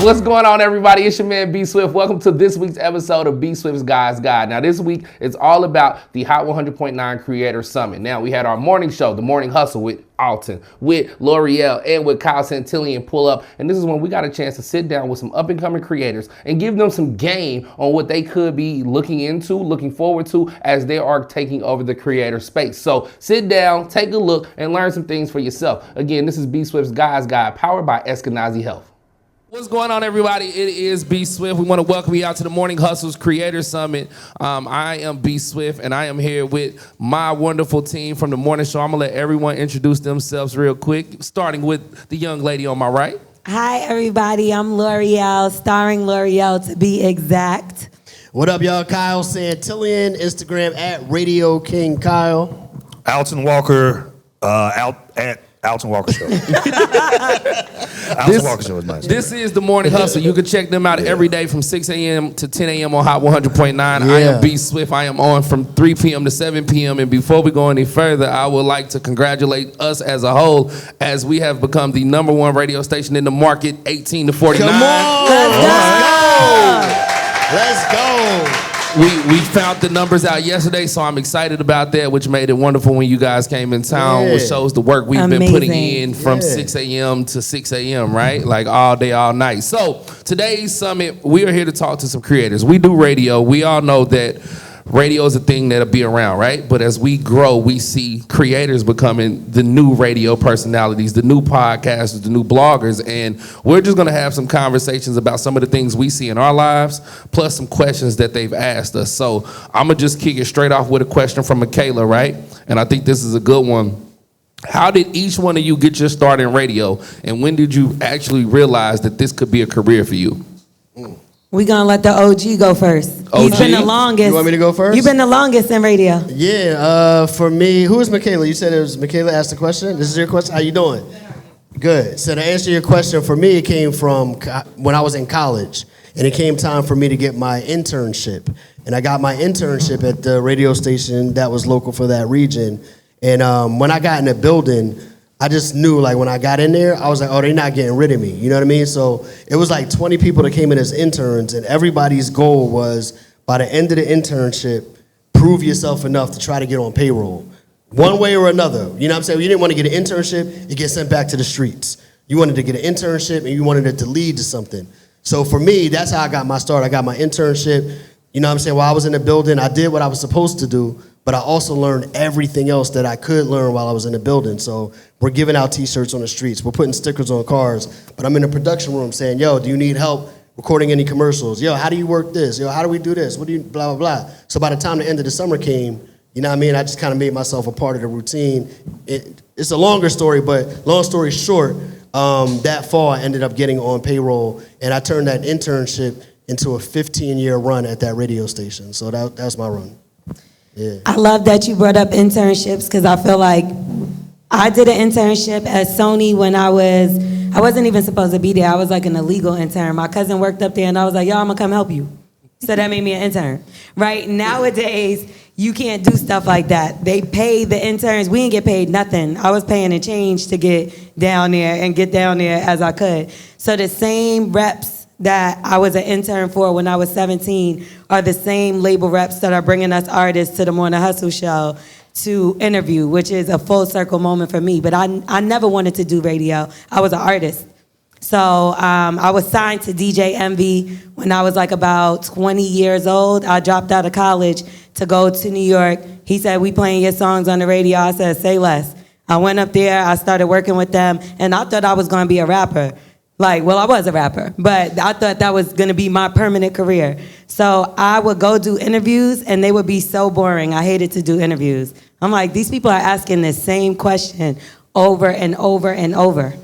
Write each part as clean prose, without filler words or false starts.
What's going on, everybody? It's your man, B Swift. Welcome to this week's episode of B Swift's Guys Guide. Now, this week, it's all about the Hot 100.9 Creator Summit. Now, we had our morning show, The Morning Hustle with Alton, with L'Oreal, and with Kyle Santillian pull up. And this is when we got a chance to sit down with some up-and-coming creators and give them some game on what they could be looking into, looking forward to as they are taking over the creator space. So sit down, take a look, and learn some things for yourself. Again, this is B Swift's Guys Guide, powered by Eskenazi Health. What's going on, everybody? It is B Swift. We want to welcome you out to the Morning Hustle's Creator Summit. I am B Swift, and I am here with my wonderful team from the morning show. I'm going to let everyone introduce themselves real quick, starting with the young lady on my right. Hi, everybody. I'm L'Oreal, starring L'Oreal to be exact. What up, y'all? Kyle Santillian, Instagram at Radio King Kyle. Alton Walker, out at Alton Walker Show. Alton Walker Show is nice. This is the Morning Hustle. You can check them out every day from 6 a.m. to 10 a.m. on Hot 100.9. I am B Swift. I am on from 3 p.m. to 7 p.m. And before we go any further, I would like to congratulate us as a whole as we have become the #1 radio station in the market, 18 to 49. Come on! Let's go! We found the numbers out yesterday, so I'm excited about that, which made it wonderful when you guys came in town, which shows the work we've been putting in from 6 a.m. to 6 a.m., right? Like all day, all night. So today's summit, we are here to talk to some creators. We do radio. We all know that radio is a thing that'll be around, right? But as we grow, we see creators becoming the new radio personalities, the new podcasters, the new bloggers, and we're just gonna have some conversations about some of the things we see in our lives, plus some questions that they've asked us. So I'm gonna just kick it straight off with a question from Michaela, right? And I think this is a good one. How did each one of you get your start in radio, and when did you actually realize that this could be a career for you? We're going to let the OG go first. OG? He's been the longest. You want me to go first? You've been the longest in radio. Yeah, for me, who is Michaela? You said it was Michaela asked the question? This is your question? How you doing? Good. So to answer your question, for me, it came from when I was in college, and it came time for me to get my internship. And I got my internship at the radio station that was local for that region. And when I got in the building, I just knew, like, when I got in there, I was like, oh, they're not getting rid of me. You know what I mean? So it was like 20 people that came in as interns, and everybody's goal was, by the end of the internship, prove yourself enough to try to get on payroll. One way or another. You know what I'm saying? You didn't want to get an internship, you get sent back to the streets. You wanted to get an internship, and you wanted it to lead to something. So for me, that's how I got my start. I got my internship. You know what I'm saying? While I was in the building, I did what I was supposed to do, but I also learned everything else that I could learn while I was in the building. So we're giving out T-shirts on the streets. We're putting stickers on cars. But I'm in the production room saying, yo, do you need help recording any commercials? Yo, how do you work this? Yo, how do we do this? What do you, blah, blah, blah. So by the time the end of the summer came, you know what I mean? I just kind of made myself a part of the routine. It's a longer story, but long story short, that fall I ended up getting on payroll, and I turned that internship into a 15-year run at that radio station. So that's my run. Yeah. I love that you brought up internships, because I feel like I did an internship at Sony when I wasn't even supposed to be there. I was like an illegal intern. My cousin worked up there, and I was like, yo, I'm going to come help you. So that made me an intern, right? Nowadays, you can't do stuff like that. They pay the interns. We didn't get paid nothing. I was paying a change to get down there and get down there as I could. So the same reps that I was an intern for when I was 17 are the same label reps that are bringing us artists to the Morning Hustle show to interview, which is a full circle moment for me. But I never wanted to do radio. I was an artist. So I was signed to DJ Envy when I was like about 20 years old. I dropped out of college to go to New York. He said, we playing your songs on the radio. I said, say less. I went up there, I started working with them, and I thought I was gonna be a rapper. I was a rapper, but I thought that was gonna be my permanent career. So I would go do interviews, and they would be so boring. I hated to do interviews. I'm like, these people are asking the same question over and over and over.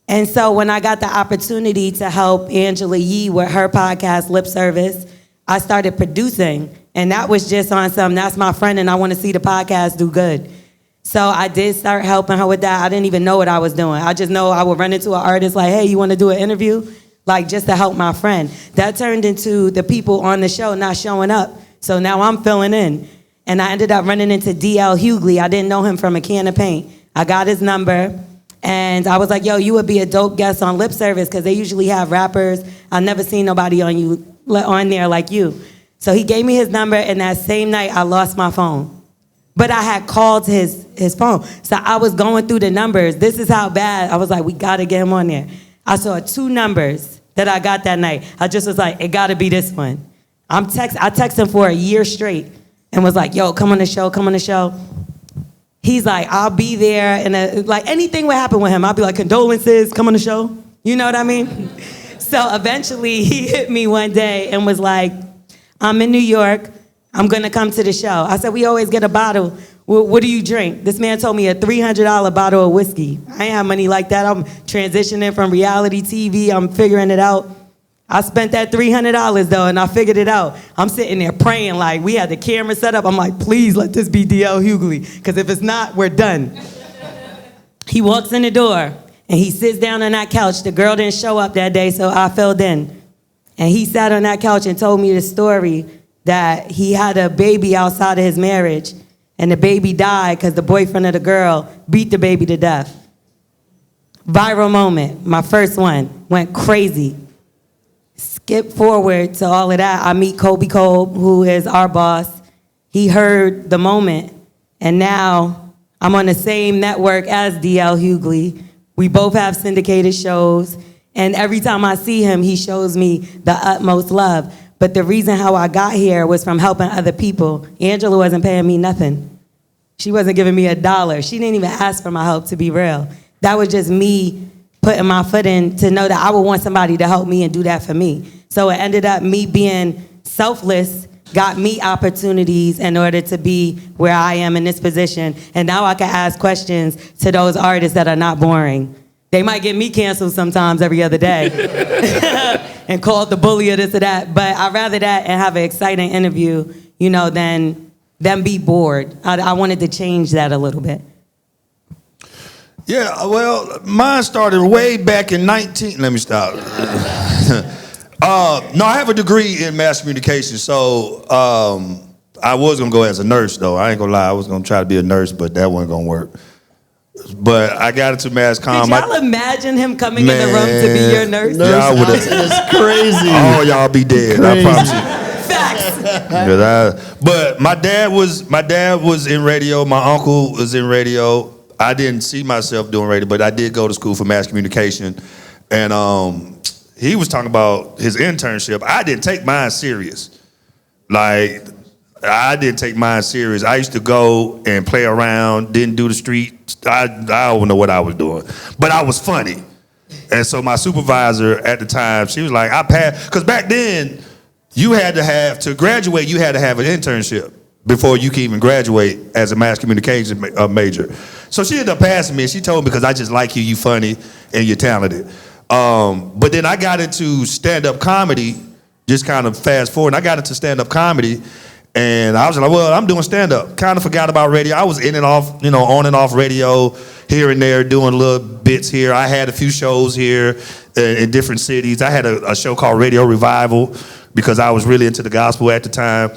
And so when I got the opportunity to help Angela Yee with her podcast, Lip Service, I started producing, and that was just on that's my friend, and I want to see the podcast do good. So I did start helping her with that. I didn't even know what I was doing. I just know I would run into an artist like, hey, you want to do an interview? Like, just to help my friend. That turned into the people on the show not showing up. So now I'm filling in. And I ended up running into D.L. Hughley. I didn't know him from a can of paint. I got his number, And I was like, yo, you would be a dope guest on Lip Service because they usually have rappers. I've never seen nobody on there like you. So he gave me his number, and that same night I lost my phone. But I had called his phone. So I was going through the numbers. This is how bad. I was like, we got to get him on there. I saw 2 numbers that I got that night. I just was like, it got to be this one. I texted him for a year straight and was like, yo, come on the show. He's like, I'll be there. And like anything would happen with him. I'll be like, condolences, come on the show. You know what I mean? So eventually he hit me one day and was like, I'm in New York. I'm going to come to the show. I said, we always get a bottle. What do you drink? This man told me a $300 bottle of whiskey. I ain't have money like that. I'm transitioning from reality TV. I'm figuring it out. I spent that $300 though, and I figured it out. I'm sitting there praying like we had the camera set up. I'm like, please let this be D.L. Hughley, because if it's not, we're done. He walks in the door, and he sits down on that couch. The girl didn't show up that day, so I filled in. And he sat on that couch and told me the story that he had a baby outside of his marriage, and the baby died because the boyfriend of the girl beat the baby to death. Viral moment, my first one, went crazy. Skip forward to all of that. I meet Kobe Kolb, who is our boss. He heard the moment, and now I'm on the same network as D.L. Hughley. We both have syndicated shows, and every time I see him, he shows me the utmost love. But the reason how I got here was from helping other people. Angela wasn't paying me nothing. She wasn't giving me $1. She didn't even ask for my help, to be real. That was just me putting my foot in to know that I would want somebody to help me and do that for me. So it ended up me being selfless, got me opportunities in order to be where I am in this position. And now I can ask questions to those artists that are not boring. They might get me canceled sometimes every other day and called the bully or this or that. But I'd rather that and have an exciting interview, than them be bored. I wanted to change that a little bit. Yeah, well, mine started way back in Let me stop. No, I have a degree in mass communication, so I was gonna go as a nurse, though. I ain't gonna lie, I was gonna try to be a nurse, but that wasn't gonna work. But I got into mass comm. Did y'all imagine him coming in the room to be your nurse? Y'all would have. It's crazy. Oh, y'all be dead. Crazy. I promise you. Facts. But my dad was in radio. My uncle was in radio. I didn't see myself doing radio, but I did go to school for mass communication, and he was talking about his internship. I didn't take mine serious. Like, I didn't take mine serious. I used to go and play around, didn't do the street. I don't know what I was doing, but I was funny. And so my supervisor at the time, she was like, I passed, because back then, to graduate, you had to have an internship before you can even graduate as a mass communication major. So she ended up passing me, and she told me, because I just like you funny, and you're talented. But then I got into stand-up comedy, just kind of fast forward, and I got into stand-up comedy, and I was like, well, I'm doing stand-up. Kind of forgot about radio. I was in and off, on and off radio, here and there, doing little bits here. I had a few shows here in different cities. I had a show called Radio Revival, because I was really into the gospel at the time.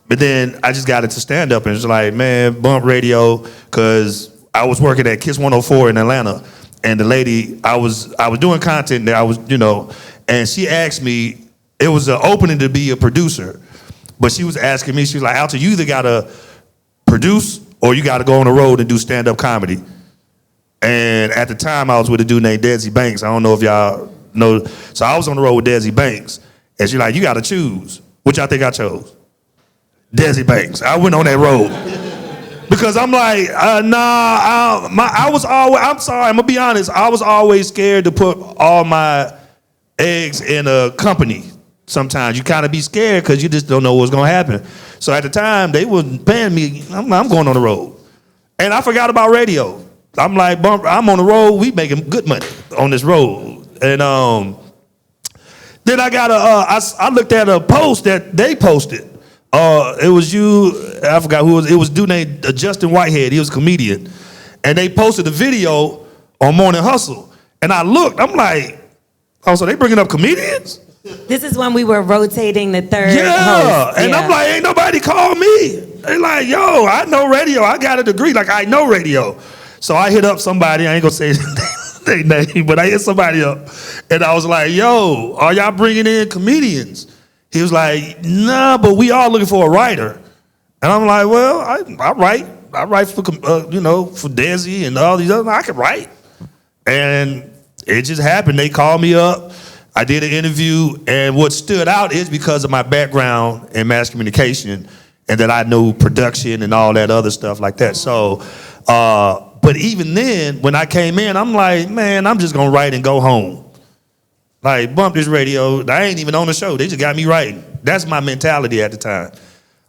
But then I just got into stand-up, and it was like, man, bump radio, because I was working at Kiss 104 in Atlanta. And the lady, I was doing content there, and she asked me, it was an opening to be a producer. But she was asking me, she was like, Alton, you either gotta produce or you gotta go on the road and do stand-up comedy. And at the time, I was with a dude named Desi Banks. I don't know if y'all know. So I was on the road with Desi Banks. And she's like, you gotta choose. Which I think I chose? Desi Banks. I went on that road. Because I'm like, I was always, I'm sorry, I'm gonna be honest, I was always scared to put all my eggs in a company. Sometimes you kind of be scared because you just don't know what's gonna happen. So at the time, they wasn't paying me, I'm going on the road. And I forgot about radio. I'm like, I'm on the road, we making good money on this road. And then I got I looked at a post that they posted. It was I forgot who it was. It was a dude named Justin Whitehead. He was a comedian. And they posted a video on Morning Hustle. And I looked, I'm like, oh, so they bringing up comedians? This is when we were rotating the third host. And yeah. I'm like, ain't nobody called me. They like, yo, I know radio. I got a degree. Like, I know radio. So I hit up somebody. I ain't going to say his name. their name, but I hit somebody up, and I was like, "Yo, are y'all bringing in comedians?" He was like, "Nah, but we are looking for a writer." And I'm like, "Well, I write for for Desi and all these other. I can write." And it just happened. They called me up. I did an interview, and what stood out is because of my background in mass communication, and that I know production and all that other stuff like that. So, but even then, when I came in, I'm like, man, I'm just gonna write and go home. Like, bump this radio. I ain't even on the show. They just got me writing. That's my mentality at the time.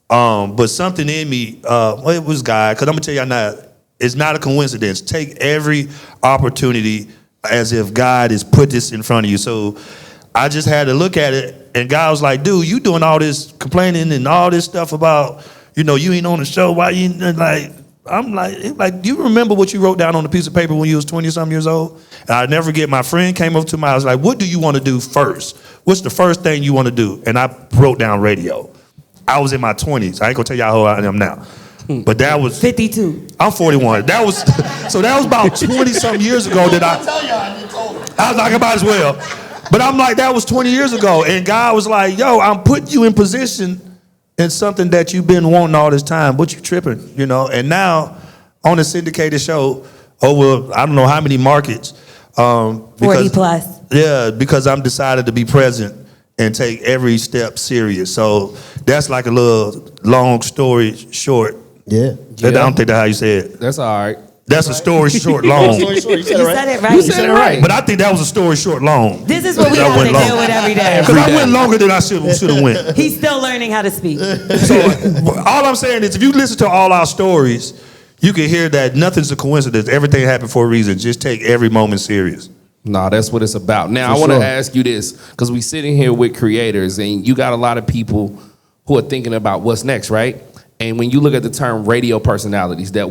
But something in me, it was God, because I'm gonna tell y'all now, it's not a coincidence. Take every opportunity as if God has put this in front of you. So I just had to look at it, and God was like, dude, you doing all this complaining and all this stuff about, you ain't on the show. Why you, like, I'm like, do you remember what you wrote down on a piece of paper when you was 20-something years old? And I'll never forget, my friend came up to me, I was like, what do you want to do first? What's the first thing you want to do? And I wrote down radio. I was in my 20s. I ain't gonna tell y'all how old I am now. But that was 52. I'm 41. That was about 20-something years ago that I was like, I might as well. But I'm like, that was 20 years ago. And God was like, yo, I'm putting you in position in something that you've been wanting all this time. What you tripping, And now on a syndicated show over I don't know how many markets. 40 plus. Yeah, because I'm decided to be present and take every step serious. So that's like a little long story short. Yeah. I don't think that's how you say it. That's all right. That's a story short long. You said You said it right. You said it right. But I think that was a story short long. This is what we I have to went long. deal with every day. Because I went longer than I should have went. He's still learning how to speak. So all I'm saying is if you listen to all our stories, you can hear that nothing's a coincidence. Everything happened for a reason. Just take every moment serious. No, that's what it's about. Now, For I want to sure. ask you this, because we sitting here with creators, and you got a lot of people who are thinking about what's next, right? And when you look at the term radio personalities that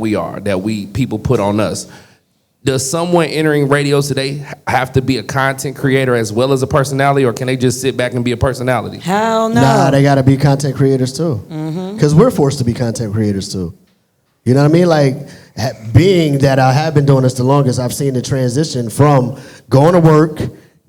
people put on us, does someone entering radio today have to be a content creator as well as a personality, or can they just sit back and be a personality? Hell no. Nah, they got to be content creators too. Because we're forced to be content creators too. You know what I mean? Like, being that I have been doing this the longest, I've seen the transition from going to work,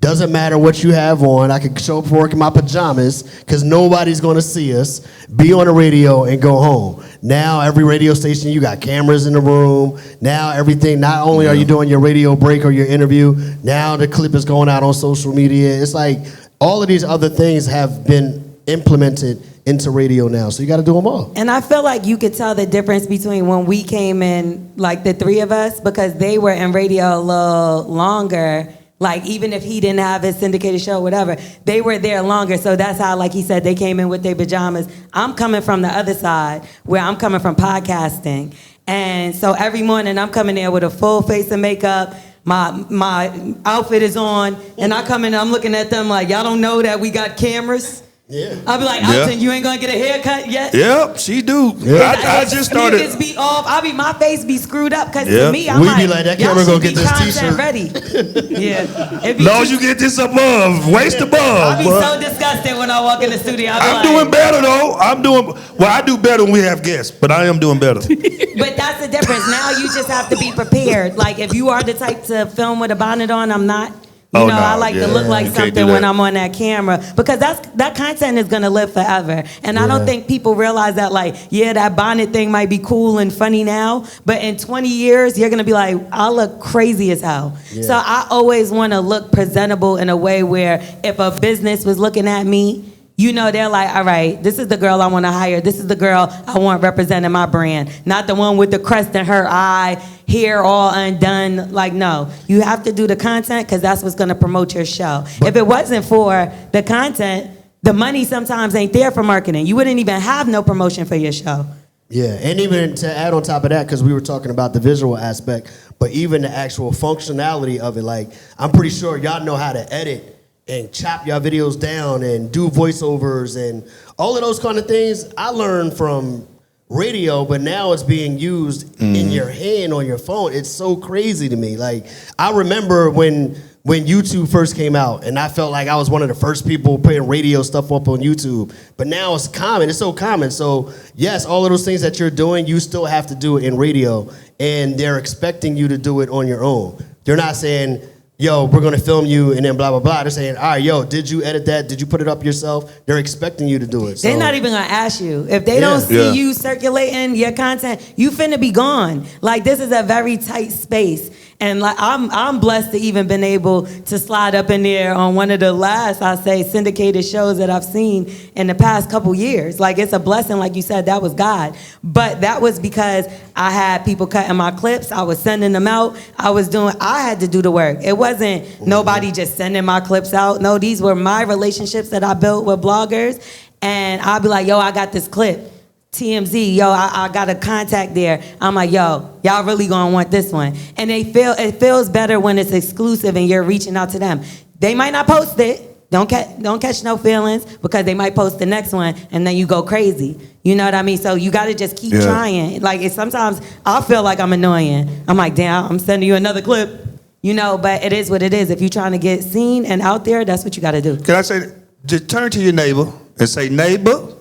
doesn't matter what you have on, I can show up for work in my pajamas because nobody's going to see us, be on the radio and go home. Now, every radio station, you got cameras in the room. Now, everything, not only are you doing your radio break or your interview, now the clip is going out on social media. It's like all of these other things have been implemented into radio now, so you got to do them all. And I feel like you could tell the difference between when we came in, like the three of us, because they were in radio a little longer. Like, even if he didn't have his syndicated show, whatever, they were there longer. So that's how, like he said, they came in with their pajamas. I'm coming from the other side, where I'm coming from podcasting. And so every morning I'm coming there with a full face of makeup. My outfit is on, and I come in, I'm looking at them like, y'all don't know that we got cameras? Yeah. I'll be like, Alton, you ain't gonna get a haircut yet? Yep, she do. Yeah. I just started. Niggas be off. My face be screwed up because Yeah. to me, I'm We like, be like, that y'all camera gonna should get be this content t-shirt. ready. Yeah. It be Long as too- you get this above, waist above. I be bruh. so disgusted when I walk in the studio. I be I'm like, doing better though. I do better when we have guests, but I am doing better. But that's the difference. Now you just have to be prepared. Like, if you are the type to film with a bonnet on, I'm not. Oh, No, no, I like to yeah. look like You can't do something when that. I'm on that camera, because that content is gonna live forever. And I don't think people realize that, like, yeah, that bonnet thing might be cool and funny now, but in 20 years, you're gonna be like, I look crazy as hell. So I always wanna look presentable in a way where if a business was looking at me, they're like, all right, this is the girl I want to hire. This is the girl I want representing my brand. Not the one with the crest in her eye, hair all undone. Like, no. You have to do the content because that's what's going to promote your show. If it wasn't for the content, the money sometimes ain't there for marketing. You wouldn't even have no promotion for your show. Yeah, and even to add on top of that, because we were talking about the visual aspect, but even the actual functionality of it, like, I'm pretty sure y'all know how to edit and chop your videos down and do voiceovers and all of those kind of things. I learned from radio, but now it's being used in your hand on your phone. It's so crazy to me. Like, I remember when YouTube first came out, and I felt like I was one of the first people putting radio stuff up on YouTube. But now it's common. It's so common. So, yes, all of those things that you're doing, you still have to do it in radio, and they're expecting you to do it on your own. They're not saying, yo, we're gonna film you and then blah, blah, blah. They're saying, all right, yo, did you edit that? Did you put it up yourself? They're expecting you to do it. So. They're not even gonna ask you. If they don't see you circulating your content, you finna be gone. Like, this is a very tight space. And like I'm blessed to even been able to slide up in there on one of the last, I say, syndicated shows that I've seen in the past couple years. Like, it's a blessing, like you said, that was God. But that was because I had people cutting my clips, I was sending them out, I had to do the work. It wasn't nobody just sending my clips out. No, these were my relationships that I built with bloggers. And I'll be like, yo, I got this clip. TMZ, yo, I got a contact there. I'm like, yo, y'all really gonna want this one. And it feels better when it's exclusive and you're reaching out to them. They might not post it. Don't catch no feelings, because they might post the next one and then you go crazy. You know what I mean? So you gotta just keep trying. Like, sometimes I feel like I'm annoying. I'm like, damn, I'm sending you another clip. You know, but it is what it is. If you're trying to get seen and out there, that's what you gotta do. Can I say, just turn to your neighbor and say, neighbor.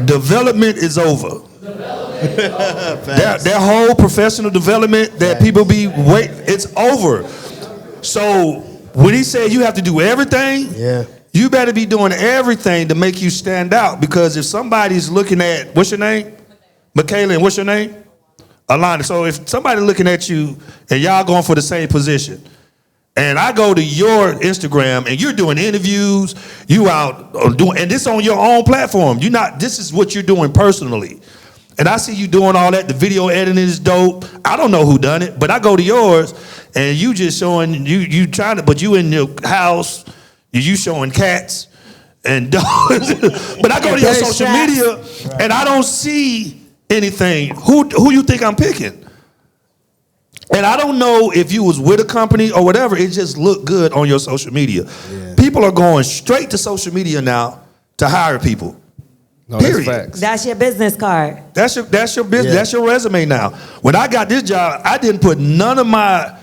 Development is over. That whole professional development that people be it's over. So when he said you have to do everything, you better be doing everything to make you stand out. Because if somebody's looking at, what's your name? Michaela, and what's your name? Alana. So if somebody's looking at you and y'all going for the same position, and I go to your Instagram and you're doing interviews, you out doing, and this on your own platform. This is what you're doing personally. And I see you doing all that. The video editing is dope. I don't know who done it, but I go to yours and you just showing, you trying to, but you in your house, you showing cats and dogs. But I go to your social media and I don't see anything. Who you think I'm picking? And I don't know if you was with a company or whatever. It just looked good on your social media. Yeah. People are going straight to social media now to hire people. No, period. That's facts. That's your business card. That's your business. Yeah. That's your resume now. When I got this job, I didn't put none of my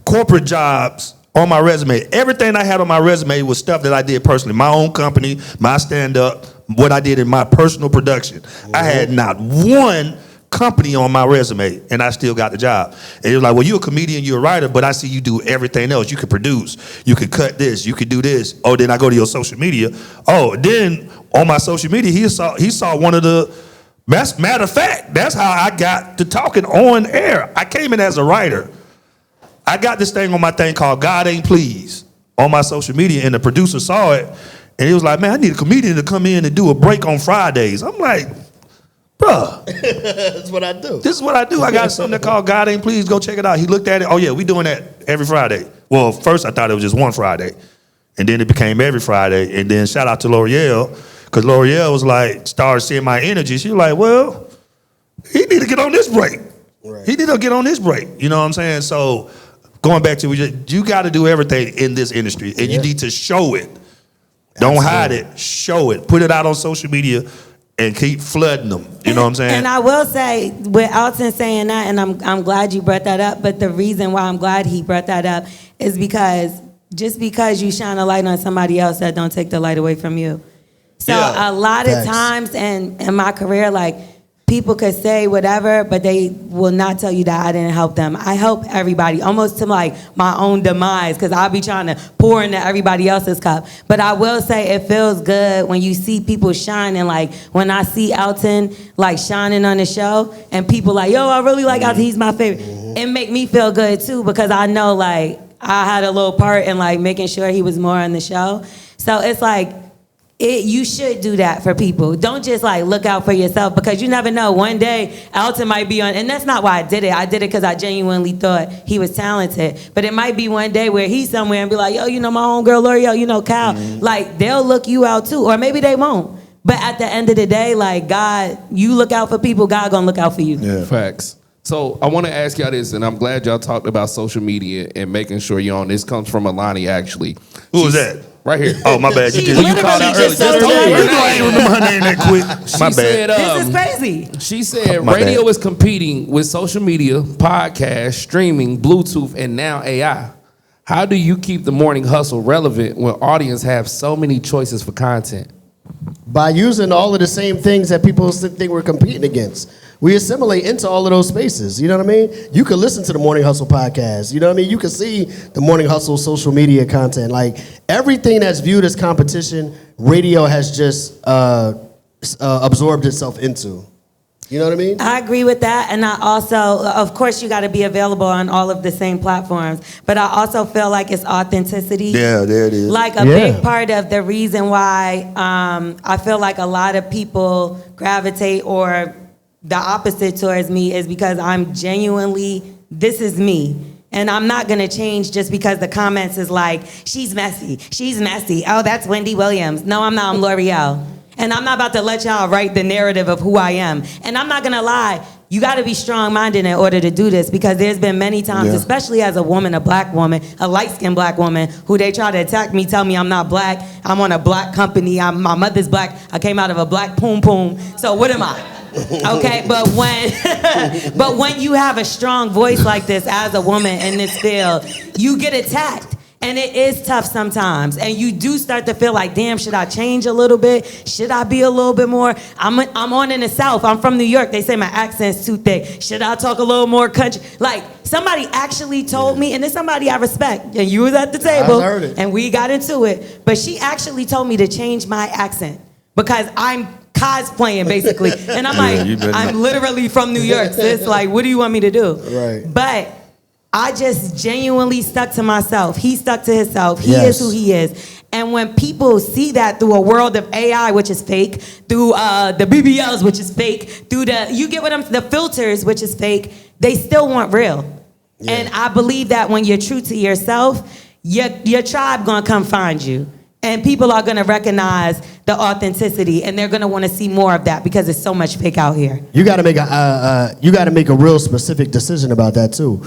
corporate jobs on my resume. Everything I had on my resume was stuff that I did personally. My own company, my stand-up, what I did in my personal production. Mm-hmm. I had not one company on my resume, and I still got the job. And it was like, well, you're a comedian, you're a writer, but I see you do everything else. You could produce, you could cut this, you could do this. Oh, then I go to your social media. Oh, then on my social media, he saw one of the, matter of fact, that's how I got to talking on air. I came in as a writer. I got this thing on my thing called God Ain't Pleased on my social media, and the producer saw it, and he was like, man, I need a comedian to come in and do a break on Fridays. I'm like, bruh. That's what I do. This is what I do. I got something called God Ain't Pleased. Go check it out. He looked at it. Oh, yeah, we doing that every Friday. Well, first I thought it was just one Friday. And then it became every Friday. And then shout out to L'Oreal, because L'Oreal was like, started seeing my energy. She was like, well, he need to get on this break. Right. He need to get on this break. You know what I'm saying? So going back to, you got to do everything in this industry. And you need to show it. Don't hide it. Show it. Put it out on social media. And keep flooding them. You know what I'm saying? And I will say, with Alton saying that, and I'm glad you brought that up, but the reason why I'm glad he brought that up is because just because you shine a light on somebody else, that don't take the light away from you. So a lot of times in my career, like, people could say whatever, but they will not tell you that I didn't help them. I help everybody, almost to like my own demise, because I'll be trying to pour into everybody else's cup. But I will say it feels good when you see people shining. Like when I see Alton like shining on the show, and people like, yo, I really like Alton, he's my favorite. It make me feel good too, because I know like I had a little part in like making sure he was more on the show. So it's like, you should do that for people. Don't just like look out for yourself, because you never know. One day Alton might be on, and that's not why I did it. I did it because I genuinely thought he was talented. But it might be one day where he's somewhere and be like, yo, you know my homegirl L'Oreal, you know Cal. Like they'll look you out too, or maybe they won't. But at the end of the day, like God, you look out for people, God gonna look out for you. Yeah. Facts. So I want to ask y'all this, and I'm glad y'all talked about social media and making sure you're on. This comes from Alani, actually. Who was that? Right here. Oh, my bad. You called out early. I ain't remember her name that quick. My bad. This is crazy. She said radio is competing with social media, podcast, streaming, Bluetooth, and now AI. How do you keep the morning hustle relevant when audience have so many choices for content? By using all of the same things that people think we're competing against. We assimilate into all of those spaces. You know what I mean? You can listen to the Morning Hustle podcast. You know what I mean? You can see the Morning Hustle social media content. Like, everything that's viewed as competition, radio has just absorbed itself into. You know what I mean? I agree with that, and I also, of course, you got to be available on all of the same platforms, but I also feel like it's authenticity. Yeah, there it is. Like, a big part of the reason why I feel like a lot of people gravitate or the opposite towards me is because I'm genuinely, this is me. And I'm not going to change just because the comments is like, she's messy. Oh, that's Wendy Williams. No, I'm not. I'm L'Oreal. And I'm not about to let y'all write the narrative of who I am. And I'm not gonna lie, you gotta be strong-minded in order to do this, because there's been many times, especially as a woman, a black woman, a light-skinned black woman, who they try to attack me, tell me I'm not black, I'm on a black company, my mother's black, I came out of a black poom poom, so what am I? Okay, but when you have a strong voice like this as a woman in this field, you get attacked. And it is tough sometimes. And you do start to feel like, damn, should I change a little bit? Should I be a little bit more? I'm on in the South. I'm from New York. They say my accent's too thick. Should I talk a little more country? Like, somebody actually told me, and it's somebody I respect, and you was at the table, I heard it. and we got into it, but she actually told me to change my accent because I'm cosplaying, basically. And I'm like, I'm literally from New York, sis. Like, what do you want me to do? Right. But I just genuinely stuck to myself. He stuck to himself. He is who he is. And when people see that through a world of AI, which is fake, through the BBLs, which is fake, through the filters, which is fake, they still want real. Yeah. And I believe that when you're true to yourself, your tribe gonna come find you. And people are gonna recognize the authenticity, and they're gonna want to see more of that because there's so much fake out here. You got to make a real specific decision about that too.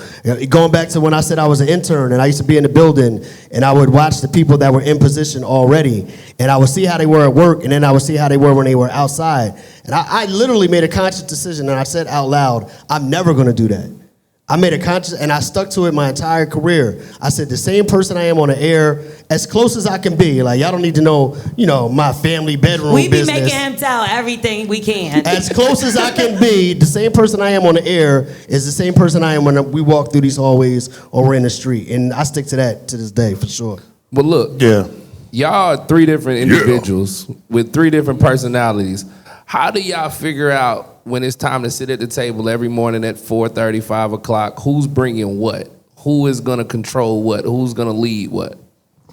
Going back to when I said I was an intern and I used to be in the building and I would watch the people that were in position already, and I would see how they were at work, and then I would see how they were when they were outside. And I literally made a conscious decision, and I said out loud, I'm never gonna do that. I made a conscious, and I stuck to it my entire career. I said, the same person I am on the air, as close as I can be. Like, y'all don't need to know, my family bedroom business. We be making him tell everything we can. As close as I can be, the same person I am on the air is the same person I am when we walk through these hallways or we're in the street. And I stick to that to this day, for sure. But look, y'all are three different individuals with three different personalities. How do y'all figure out when it's time to sit at the table every morning at 4:30, 5 o'clock, who's bringing what? Who is going to control what? Who's going to lead what?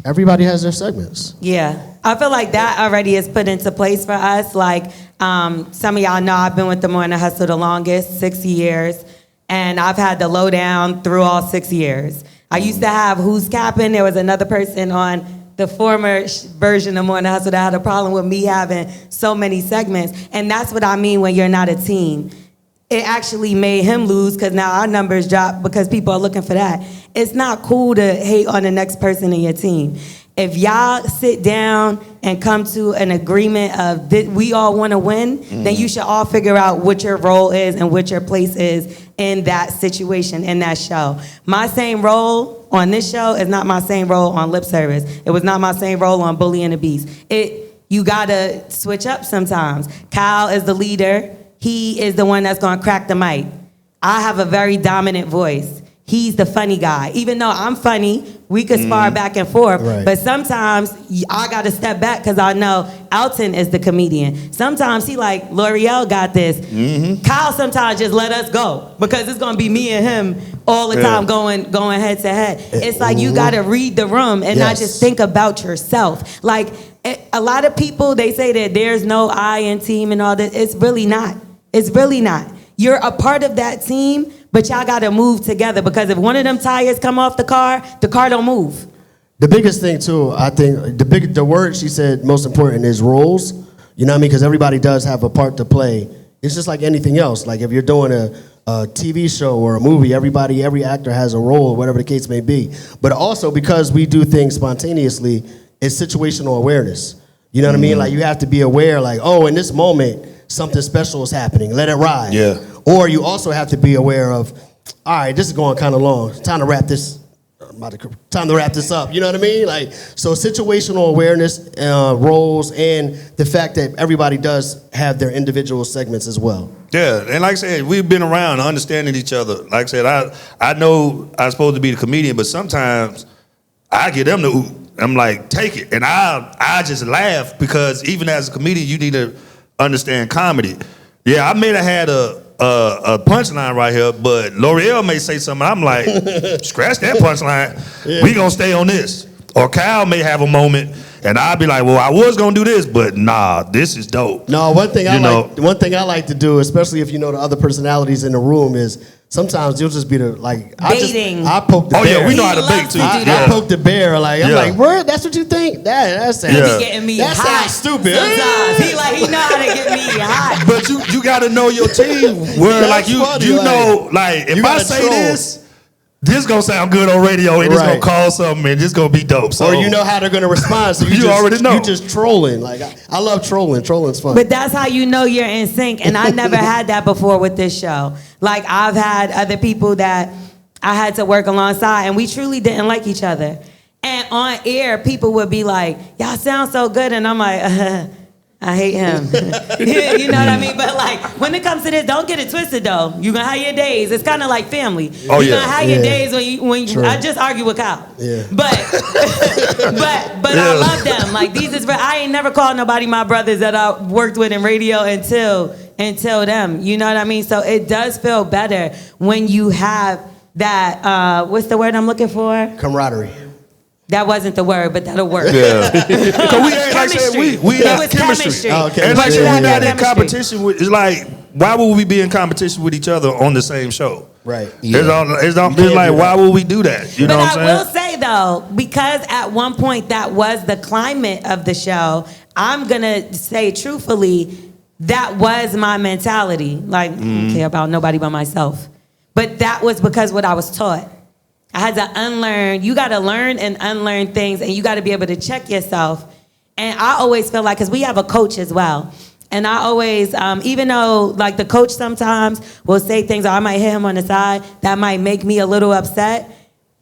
Everybody has their segments. Yeah. I feel like that already is put into place for us. Like, some of y'all know I've been with the Morning Hustle the longest, 6 years, and I've had the lowdown through all 6 years. I used to have Who's Capping. There was another person on the former version of Morning Hustle that had a problem with me having so many segments. And that's what I mean when you're not a team. It actually made him lose because now our numbers drop because people are looking for that. It's not cool to hate on the next person in your team. If y'all sit down and come to an agreement of we all want to win, then you should all figure out what your role is and what your place is in that situation, in that show. My same role on this show is not my same role on Lip Service. It was not my same role on Bully and the Beast. You gotta switch up sometimes. Kyle is the leader. He is the one that's gonna crack the mic. I have a very dominant voice. He's the funny guy. Even though I'm funny, we could spar back and forth. Right. But sometimes I got to step back because I know Alton is the comedian. Sometimes he like, L'Oreal got this. Mm-hmm. Kyle sometimes just let us go because it's going to be me and him all the time going head to head. It's like you got to read the room and not just think about yourself. Like a lot of people, they say that there's no I in team and all that. It's really not. It's really not. You're a part of that team, but y'all gotta move together because if one of them tires come off the car don't move. The biggest thing too, I think, the word she said most important is roles. You know what I mean? Because everybody does have a part to play. It's just like anything else. Like if you're doing a TV show or a movie, every actor has a role, whatever the case may be. But also because we do things spontaneously, it's situational awareness. You know what I mean? Like you have to be aware, like, oh, in this moment, something special is happening. Let it ride. Yeah. Or you also have to be aware of, all right, this is going kind of long. It's time to wrap this time to wrap this up. You know what I mean? Like, so situational awareness, roles, and the fact that everybody does have their individual segments as well. Yeah, and like I said, we've been around understanding each other. Like I said, I know I'm supposed to be the comedian, but sometimes I get them to oop. I'm like, take it. And I just laugh because even as a comedian, you need to understand comedy. Yeah, I may have had a punchline right here, but L'Oreal may say something. I'm like, scratch that punchline. Yeah. We gonna stay on this. Or Kyle may have a moment, and I'll be like, well, I was gonna do this, but nah, this is dope. No, one thing I like to do, especially if you know the other personalities in the room, is sometimes you'll just be the baiting. I poke the bear. Oh yeah, we know how to bait too. I poke the bear. Like I'm like, word, that's what you think? That sounds. He be getting me hot. Sounds stupid. Sometimes he know how to get me hot. But you got to know your team. Where like you know like if I say troll. This gonna sound good on radio, and it's gonna call something, and it's gonna be dope. So, or you know how they're gonna respond, so you already know. You just trolling. Like I love trolling. Trolling's fun. But that's how you know you're in sync. And I never had that before with this show. Like I've had other people that I had to work alongside, and we truly didn't like each other. And on air, people would be like, "Y'all sound so good," and I'm like, I hate him. You know what I mean? But like, when it comes to this, don't get it twisted though. You're gonna have your days. It's kind of like family. Oh, You're gonna have your days when you I just argue with Kyle. Yeah. But I love them. Like these is I ain't never called nobody my brothers that I worked with in radio until them. You know what I mean? So it does feel better when you have that what's the word I'm looking for? Camaraderie. That wasn't the word, but that'll work. Yeah. Because we ain't like I said, we have chemistry. Oh, okay. And like we're not in competition with. It's like, why would we be in competition with each other on the same show? Right. Yeah. It's like, why would we do that? You know what I'm saying? But I will say though, because at one point that was the climate of the show, I'm gonna say truthfully, that was my mentality. Like, I don't care about nobody but myself. But that was because what I was taught. I had to unlearn. You got to learn and unlearn things, and you got to be able to check yourself. And I always feel like, because we have a coach as well, and I always, even though like the coach sometimes will say things, or I might hit him on the side, that might make me a little upset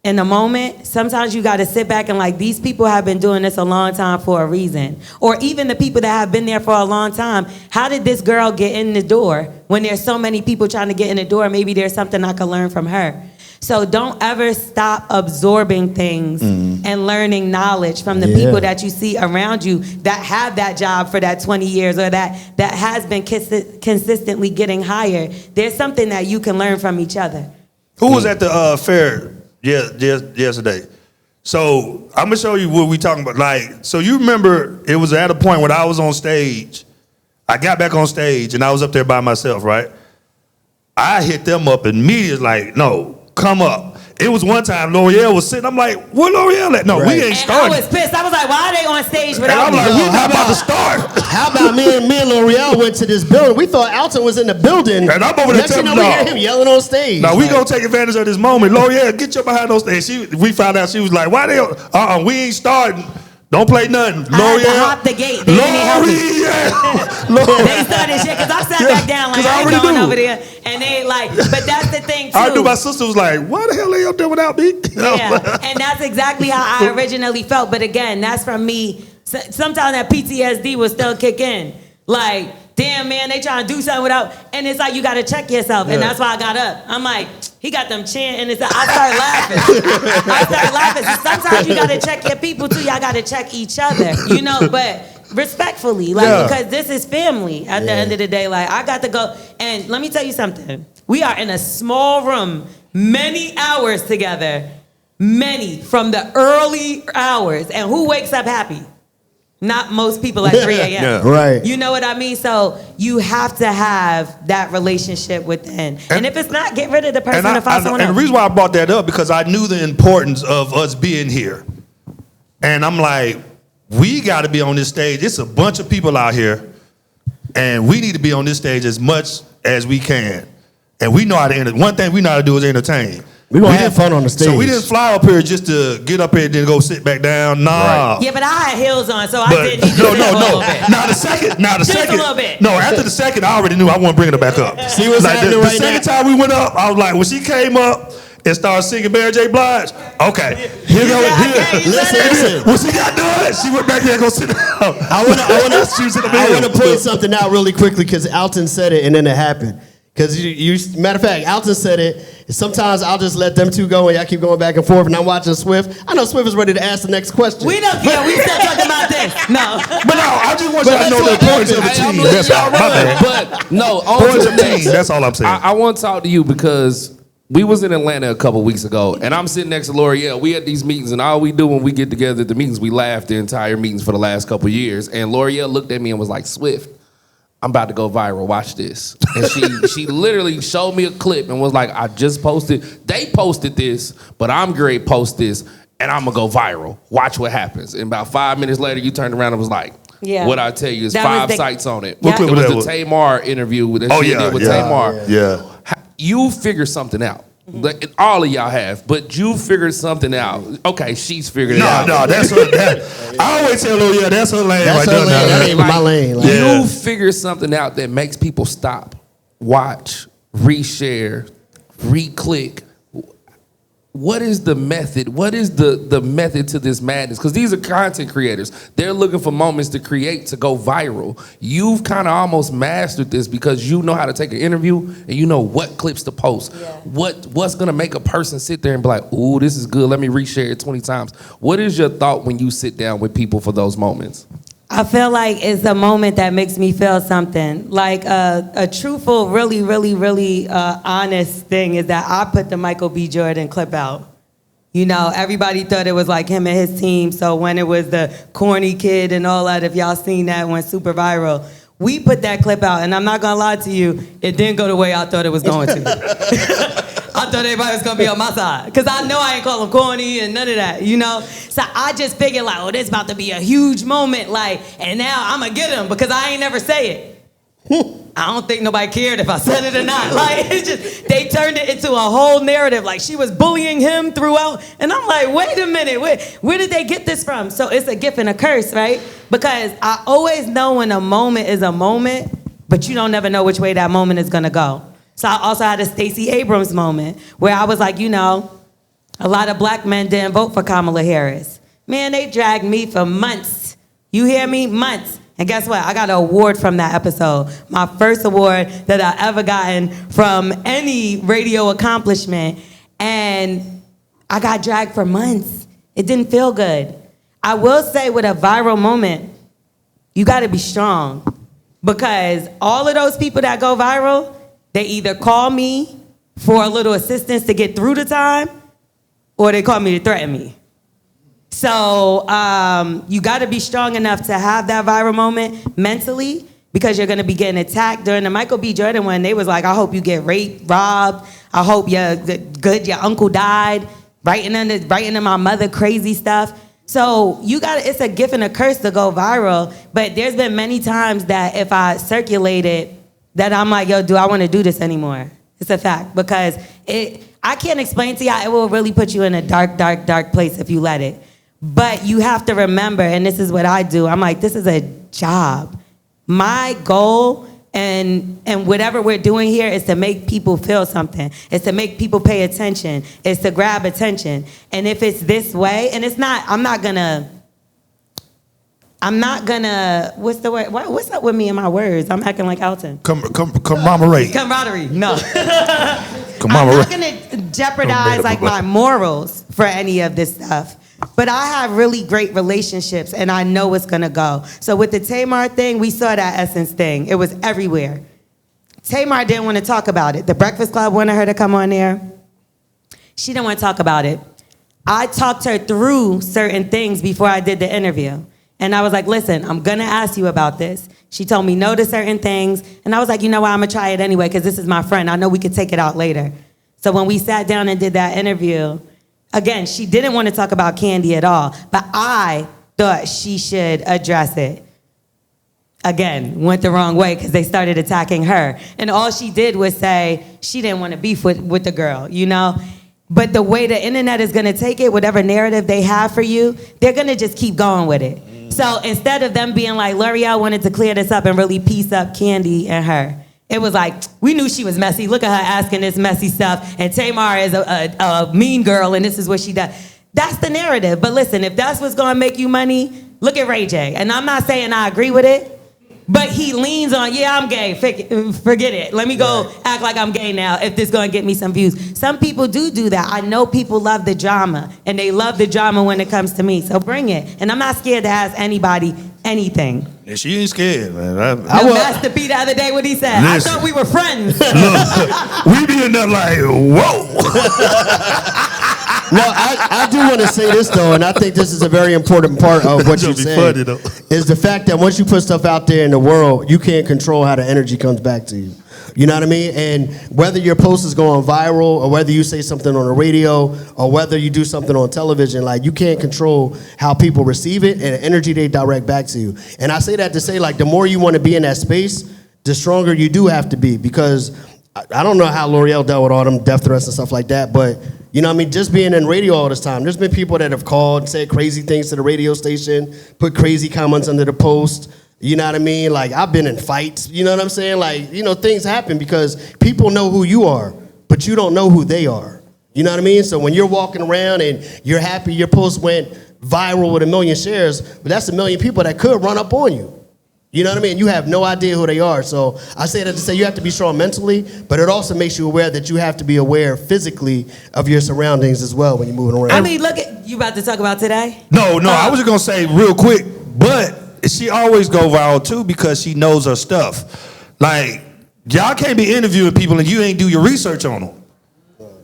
in the moment. Sometimes you got to sit back and like, these people have been doing this a long time for a reason. Or even the people that have been there for a long time. How did this girl get in the door when there's so many people trying to get in the door? Maybe there's something I could learn from her. So don't ever stop absorbing things and learning knowledge from the people that you see around you that have that job for that 20 years or that has been consistently getting higher. There's something that you can learn from each other. Who was at the fair yesterday? So I'm gonna show you what we talking about. Like, so you remember it was at a point when I was on stage. I got back on stage and I was up there by myself, right? I hit them up immediately, like, no. Come up. It was one time L'Oreal was sitting. I'm like, where L'Oreal at? No, we ain't starting. I was pissed. I was like, why are they on stage without me? And I'm like, we're not about to start. How about me and L'Oreal went to this building? We thought Alton was in the building. And I'm over there telling we hear him yelling on stage. Now we gonna take advantage of this moment. L'Oreal, get your behind on stage. We found out she was like, why they? We ain't starting. Don't play nothing. I had to hop the gate. They didn't help me. They started shit because I sat back down like I ain't going over there. And they like, but that's the thing too. I knew my sister was like, why the hell are you up there without me? Yeah, and that's exactly how I originally felt. But again, that's from me. Sometimes that PTSD will still kick in. Like, damn man, they trying to do something without, and it's like you got to check yourself. And that's why I got up. I'm like, he got them chanting, and I start laughing. So sometimes you got to check your people too. Y'all got to check each other, you know, but respectfully, like, because this is family at the end of the day. Like, I got to go, and let me tell you something. We are in a small room, many hours together, from the early hours. And who wakes up happy? Not most people at 3 a.m. Yeah. Right. You know what I mean? So you have to have that relationship within. And if it's not, get rid of the person and find someone else. And the reason why I brought that up, because I knew the importance of us being here. And I'm like, we got to be on this stage. It's a bunch of people out here. And we need to be on this stage as much as we can. And we know how to entertain. One thing we know how to do is entertain. We're going to have fun on the stage. So we didn't fly up here just to get up here and then go sit back down. Nah. Right. Yeah, but I had heels on, so I did need to no. a little bit. Now the second. Just a little bit. No, after the second, I already knew I wasn't bringing her back up. See what's happening the second time we went up, I was like, when she came up, and start singing Mary J. Blige? Okay. Listen. When she got done, she went back there and go sit down. I want to point something out really quickly because Alton said it and then it happened. Because matter of fact, Alton said it. Sometimes I'll just let them two go and y'all keep going back and forth. And I'm watching Swift. I know Swift is ready to ask the next question. We don't care. We still talking about this. No. But no, I just want y'all to know the importance of the team. That's all. My bad. But no, on Points to of the team. next. That's all I'm saying. I want to talk to you because we was in Atlanta a couple weeks ago, and I'm sitting next to L'Oreal. We had these meetings, and all we do when we get together at the meetings, we laugh the entire meetings for the last couple years. And L'Oreal looked at me and was like, Swift, I'm about to go viral. Watch this. And she literally showed me a clip and was like, I just posted. They posted this, but I'm going to post this, and I'm going to go viral. Watch what happens. And about 5 minutes later, you turned around and was like, what I tell you is That 5 was sites on it. What It clip was was the that? Tamar interview that she did with Tamar. Yeah. You figured something out. Like, all of y'all have, but you figured something out. Okay, she's figured it out. No, that's her. I always tell her, yeah, that's her lane That's right her there. lane. That ain't my lane. Like, Yeah. You figure something out that makes people stop, watch, reshare, re-click. What is the method? What is the method to this madness? Because these are content creators. They're looking for moments to create, to go viral. You've kind of almost mastered this because you know how to take an interview and you know what clips to post. Yeah. What's going to make a person sit there and be like, ooh, this is good. Let me reshare it 20 times. What is your thought when you sit down with people for those moments? I feel like it's a moment that makes me feel something. Like a truthful, really, really, really honest thing is that I put the Michael B. Jordan clip out. You know, everybody thought it was like him and his team. So when it was the corny kid and all that, if y'all seen that, went super viral. We put that clip out, and I'm not gonna lie to you, it didn't go the way I thought it was going to. I thought everybody was gonna be on my side. Because I know I ain't call him corny and none of that, you know? So I just figured like, oh, this about to be a huge moment, like, and now I'm gonna get him because I ain't never say it. I don't think nobody cared if I said it or not. Like, it's just, they turned it into a whole narrative. Like, she was bullying him throughout. And I'm like, wait a minute, where did they get this from? So it's a gift and a curse, right? Because I always know when a moment is a moment, but you don't never know which way that moment is gonna go. So I also had a Stacey Abrams moment where I was like, you know, a lot of black men didn't vote for Kamala Harris. Man, they dragged me for months. You hear me? Months. And guess what? I got an award from that episode. My first award that I ever gotten from any radio accomplishment. And I got dragged for months. It didn't feel good. I will say with a viral moment, you gotta be strong. Because all of those people that go viral, they either call me for a little assistance to get through the time, or they call me to threaten me. So you got to be strong enough to have that viral moment mentally, because you're going to be getting attacked. During the Michael B. Jordan one, they was like, I hope you get raped, robbed. I hope your uncle died, writing to my mother crazy stuff. So it's a gift and a curse to go viral. But there's been many times that if I circulate it, that I'm like, yo, do I want to do this anymore? It's a fact, because I can't explain to y'all, it will really put you in a dark, dark, dark place if you let it. But you have to remember, and this is what I do, I'm like, this is a job. My goal and whatever we're doing here is to make people feel something. It's to make people pay attention. It's to grab attention. And if it's this way, and it's not, I'm not gonna, what's the word? What's up with me and my words? I'm acting like Alton. Camaraderie. Camaraderie, no. Camaraderie. I'm not gonna jeopardize like my morals for any of this stuff. But I have really great relationships, and I know it's gonna go. So with the Tamar thing, we saw that Essence thing. It was everywhere. Tamar didn't want to talk about it. The Breakfast Club wanted her to come on there. She didn't want to talk about it. I talked her through certain things before I did the interview. And I was like, listen, I'm gonna ask you about this. She told me no to certain things. And I was like, you know what, I'm gonna try it anyway, because this is my friend. I know we could take it out later. So when we sat down and did that interview, again, she didn't want to talk about candy at all, but I thought she should address it. Again, went the wrong way because they started attacking her. And all she did was say she didn't want to beef with the girl, you know? But the way the internet is gonna take it, whatever narrative they have for you, they're gonna just keep going with it. So instead of them being like, L'Oreal wanted to clear this up and really piece up Candy and her, It was like, we knew she was messy. Look at her asking this messy stuff. And Tamar is a mean girl, and this is what she does. That's the narrative. But listen, if that's what's going to make you money, look at Ray J. And I'm not saying I agree with it, but he leans on, yeah, I'm gay. Forget it. Let me go act like I'm gay now if this going to get me some views. Some people do that. I know people love the drama, and they love the drama when it comes to me. So bring it. And I'm not scared to ask anybody anything. Yeah, she ain't scared, man. Master P the other day, what he said. Listen. I thought we were friends. Look, we be in there like, whoa. Well, I do want to say this, though, and I think this is a very important part of what you said, is the fact that once you put stuff out there in the world, you can't control how the energy comes back to you. You know what I mean? And whether your post is going viral, or whether you say something on the radio, or whether you do something on television, like, you can't control how people receive it and the energy they direct back to you. And I say that to say, like, the more you want to be in that space, the stronger you do have to be, because I don't know how L'Oreal dealt with all them death threats and stuff like that, but you know what I mean, just being in radio all this time, there's been people that have called, said crazy things to the radio station, put crazy comments under the post, you know what I mean? Like, I've been in fights, you know what I'm saying? Like, you know, things happen because people know who you are, but you don't know who they are. You know what I mean? So when you're walking around and you're happy your post went viral with 1 million shares, but that's 1 million people that could run up on you. You know what I mean? You have no idea who they are. So I say that to say you have to be strong mentally, but it also makes you aware that you have to be aware physically of your surroundings as well when you're moving around. I mean, look at, you about to talk about today? No, I was just going to say real quick, but she always go viral too because she knows her stuff. Like, y'all can't be interviewing people and you ain't do your research on them.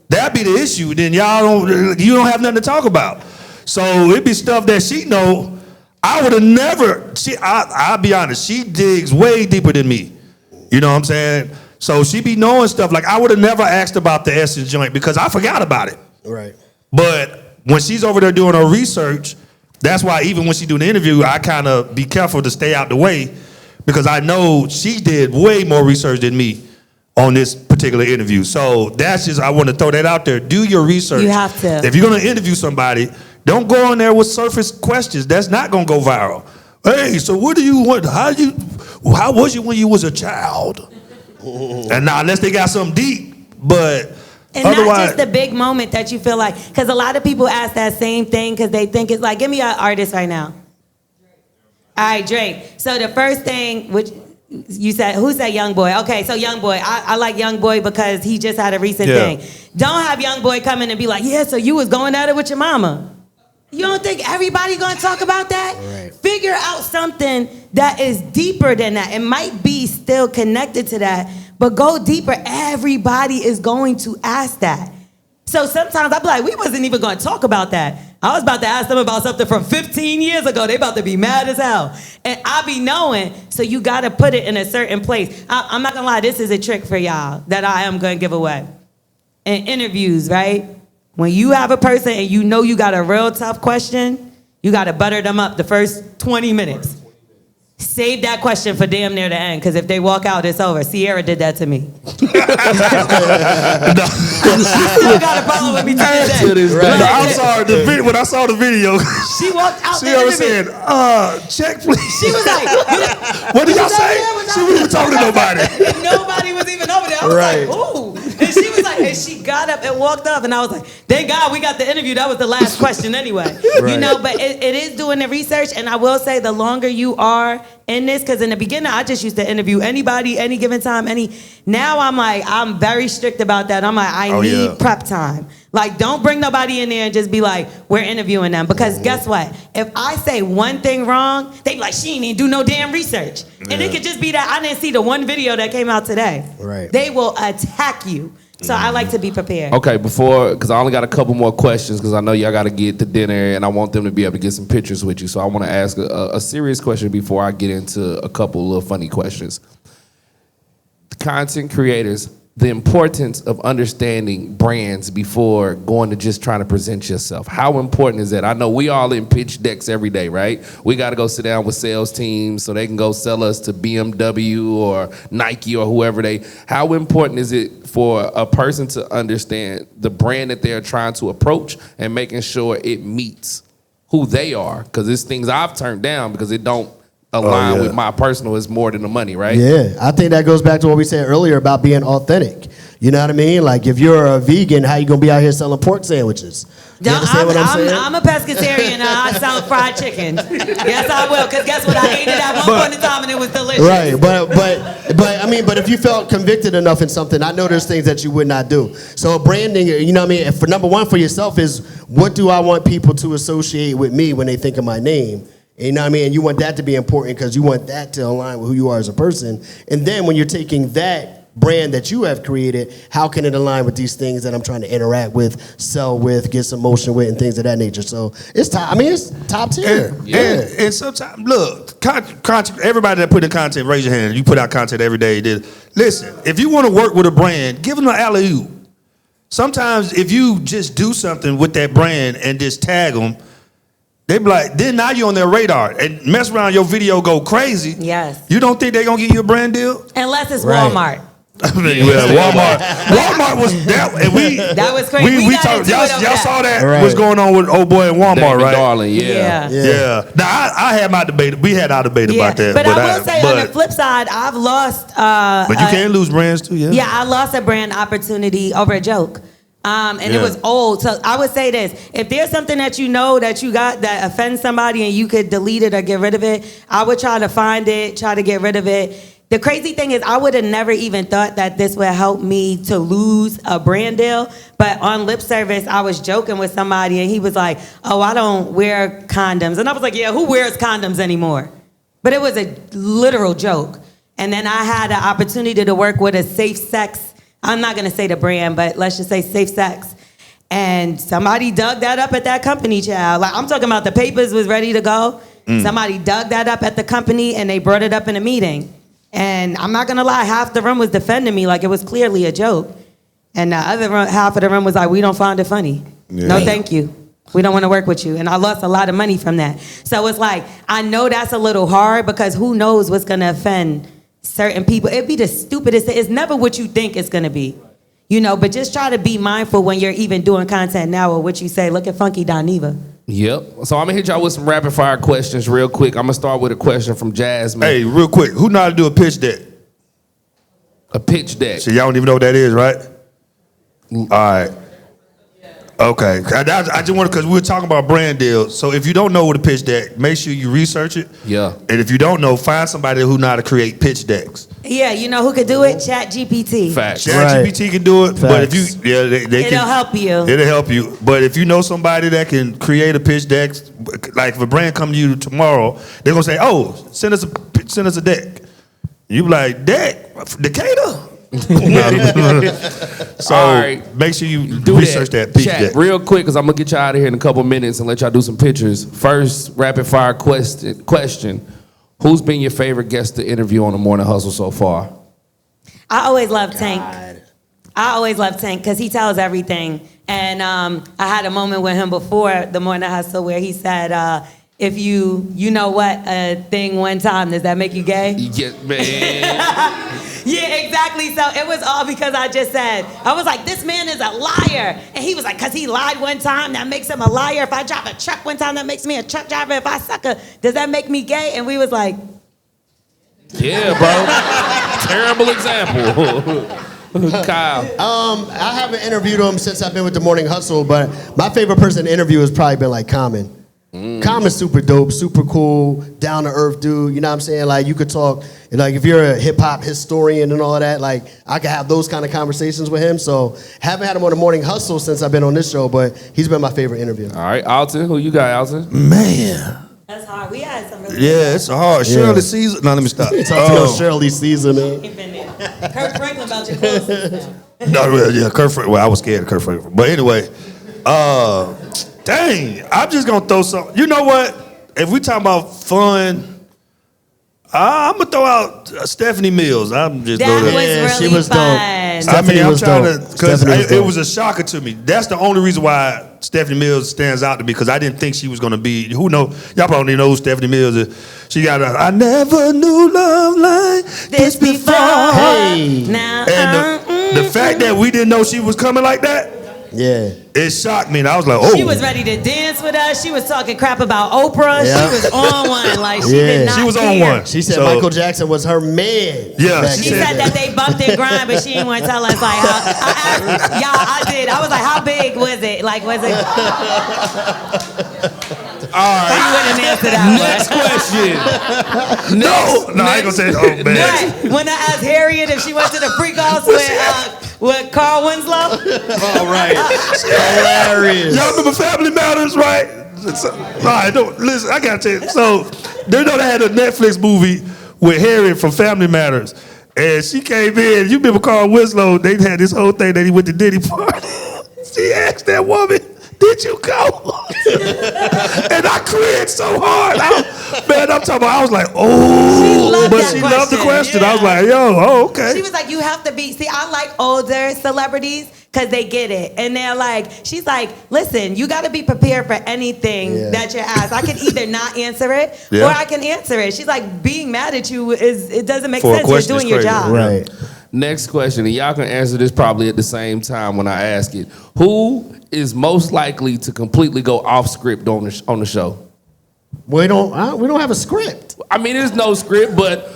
That'd be the issue. Then you don't have nothing to talk about. So it'd be stuff that she know. I would have never, I'll be honest, she digs way deeper than me. You know what I'm saying? So she be knowing stuff. Like, I would have never asked about the Essence joint because I forgot about it. Right. But when she's over there doing her research, that's why even when she do the interview, I kind of be careful to stay out the way because I know she did way more research than me on this particular interview. So that's just, I want to throw that out there. Do your research. You have to. If you're going to interview somebody, don't go on there with surface questions. That's not gonna go viral. Hey, so what do you want? How was you when you was a child? And now, unless they got something deep, but and otherwise, not just the big moment that you feel like, because a lot of people ask that same thing because they think it's like, give me an artist right now. All right, Drake. So the first thing, which you said, who said Young Boy? Okay, so Young Boy. I like Young Boy because he just had a recent thing. Don't have Young Boy come in and be like, yeah, so you was going at it with your mama. You don't think everybody gonna talk about that? Right. Figure out something that is deeper than that. It might be still connected to that, but go deeper. Everybody is going to ask that. So sometimes I be like, we wasn't even gonna talk about that. I was about to ask them about something from 15 years ago. They about to be mad as hell. And I be knowing, so you gotta put it in a certain place. I'm not gonna lie, this is a trick for y'all that I am gonna give away. In interviews, right? When you have a person and you know you got a real tough question, you got to butter them up the first 20 minutes. Save that question for damn near the end, because if they walk out, it's over. Sierra did that to me. She still got a problem with me to this day. Right. No, I'm sorry. When I saw the video, she walked out. Sierra said, check please. She was like, what did y'all say? She wasn't even talking to nobody. Nobody was even over there. I was like, ooh. And she was like, and she got up and walked up, and I was like, thank God we got the interview. That was the last question anyway. Right. You know, but it is doing the research, and I will say the longer you are in this, because in the beginning I just used to interview anybody, any given time, now I'm like, I'm very strict about that. I'm like, I need prep time. Like, don't bring nobody in there and just be like, we're interviewing them. Because guess what? If I say one thing wrong, they be like, she ain't even do no damn research. And it could just be that I didn't see the one video that came out today. Right. They will attack you. So I like to be prepared. Okay, because I only got a couple more questions, because I know y'all got to get to dinner, and I want them to be able to get some pictures with you. So I want to ask a serious question before I get into a couple little funny questions. Content creators, the importance of understanding brands before going to just trying to present yourself. How important is that? I know we all in pitch decks every day, right? We got to go sit down with sales teams so they can go sell us to BMW or Nike or whoever how important is it for a person to understand the brand that they're trying to approach and making sure it meets who they are? Because it's things I've turned down because it don't align with my personal is more than the money, right? Yeah, I think that goes back to what we said earlier about being authentic. You know what I mean? Like, if you're a vegan, how you gonna be out here selling pork sandwiches? You understand what I'm saying? I'm a pescatarian. I sell fried chicken. Yes, I will. Because guess what? I ate it at one point in time and it was delicious. Right, but if you felt convicted enough in something, I know there's things that you would not do. So branding, you know what I mean? For number one for yourself is, what do I want people to associate with me when they think of my name? You know what I mean? And you want that to be important because you want that to align with who you are as a person. And then when you're taking that brand that you have created, how can it align with these things that I'm trying to interact with, sell with, get some motion with, and things of that nature? So it's top. I mean, it's top tier. And sometimes, look, everybody that put in content, raise your hand. You put out content every day. Listen, if you want to work with a brand, give them an alley-oop. Sometimes if you just do something with that brand and just tag them, they be like, then now you're on their radar and mess around, your video go crazy. Yes. You don't think they're going to give you a brand deal? Unless it's Right. Walmart. I mean, Walmart was that, and That was crazy. We got into it over y'all that. saw that Right. what's going on with old boy in Walmart, David right? Darling, Yeah. Now I had my debate. We had our debate about that. But I will say, on the flip side, I've lost. But you can't lose brands too, yeah. Yeah, I lost a brand opportunity over a joke. It was old. So I would say this: if there's something that you know that you got that offends somebody and you could delete it or get rid of it, I would try to find it, try to get rid of it. The crazy thing is, I would have never even thought that this would help me to lose a brand deal. But on lip service, I was joking with somebody and he was like, "Oh, I don't wear condoms." And I was like, "Yeah, who wears condoms anymore?" But it was a literal joke. And then I had an opportunity to work with a safe sex. I'm not going to say the brand, but let's just say safe sex. And somebody dug that up at that company, child. Like, I'm talking about the papers was ready to go. Somebody dug that up at the company and they brought it up in a meeting. And I'm not going to lie, half the room was defending me like it was clearly a joke. And the other half of the room was like, "We don't find it funny. Yeah. No, thank you. We don't want to work with you." And I lost a lot of money from that. So it's like, I know that's a little hard because who knows what's going to offend certain people. It'd be the stupidest thing. It's never what you think it's going to be. You know, but just try to be mindful when you're even doing content now or what you say. Look at Funky Doniva. Yep. So I'm gonna hit y'all with some rapid fire questions real quick. I'm gonna start with a question from Jasmine. Hey, real quick, who know how to do a pitch deck? A pitch deck. So y'all don't even know what that is, right? All right. Okay. I just wanted, because we were talking about brand deals. So if you don't know what a pitch deck, make sure you research it. Yeah. And if you don't know, find somebody who know how to create pitch decks. Yeah, you know who could do it? ChatGPT. Facts. ChatGPT can do it, but if you, they It'll can help you. It'll help you. But if you know somebody that can create a pitch deck, like if a brand come to you tomorrow, they're gonna say, "Oh, send us a deck." You be like, "Deck, Decatur." So All right. make sure you Do research that pitch Chat deck. real quick, because I'm gonna get y'all out of here in a couple minutes and let y'all do some pictures. First, rapid fire question: who's been your favorite guest to interview on the Morning Hustle so far? I always love Tank. I always love Tank because he tells everything. And I had a moment with him before the Morning Hustle where he said, if you know what, a thing one time, does that make you gay? Yeah, man. Yeah, exactly. So it was all because I just said, I was like, this man is a liar. And he was like, because he lied one time, that makes him a liar. If I drive a truck one time, that makes me a truck driver. If I suck does that make me gay? And we was like, Yeah, bro. Terrible example. Kyle. I haven't interviewed him since I've been with the Morning Hustle, but my favorite person to interview has probably been like Common. Common's super dope, super cool, down to earth dude. You know what I'm saying? Like, you could talk, like, if you're a hip hop historian and all of that, like, I could have those kind of conversations with him. So haven't had him on the Morning Hustle since I've been on this show, but he's been my favorite interview. All right, Alton. Who you got, Alton? Man. that's hard. We had some really Yeah, it's hard. Shirley Caesar. No, let me stop. Talk to your Shirley Caesar, man. been there. Kirk Franklin about your clothes. No, yeah, Kurt Franklin. Well, I was scared of Kurt Franklin. But anyway, dang, I'm just going to throw some. You know what? If we talking about fun, I'm going to throw out Stephanie Mills. I'm just That go there. was Yeah, really she was dope. fun. Stephanie I'm was trying dope. to, because Stephanie was it dope. was a shocker to me. That's the only reason why Stephanie Mills stands out to me, because I didn't think she was going to be, who know, y'all probably know who Stephanie Mills is. She got I never knew love like this before. Hey. Now, And the fact that we didn't know she was coming like that, Yeah. It shocked me, and I was like, oh. She was ready to dance with us. She was talking crap about Oprah. Yeah. She was on one. Like, she did not She was on care. one. She said So- Michael Jackson was her man. Yeah, back She in the said day. that they bumped and grind, but she didn't want to tell us. Like, I did. I was like, how big was it? Like, was it? All right. You wouldn't answer that Next question. No, I ain't gonna say it. Oh, man. one. Right. When I asked Harriet if she went to the freak house with Carl Winslow. All right. Hilarious. Y'all remember Family Matters, right? All right, listen, I gotta tell you. So, they know they had a Netflix movie with Harriet from Family Matters. And she came in, you remember Carl Winslow, they had this whole thing that he went to Diddy party. She asked that woman, did you go? And I cringed so hard. I'm talking about, I was like, oh, but she loved the question. Yeah. I was like, yo, okay. She was like, you have to be, see, I like older celebrities because they get it. And they're like, she's like, listen, you got to be prepared for anything that you're asked. I can either not answer it or I can answer it. She's like, being mad at you, it doesn't make For a sense. You're question, doing it's your crazy. job. Right. Next question, and y'all can answer this probably at the same time when I ask it. Who is most likely to completely go off script on the show? We don't have a script. I mean, there's no script, but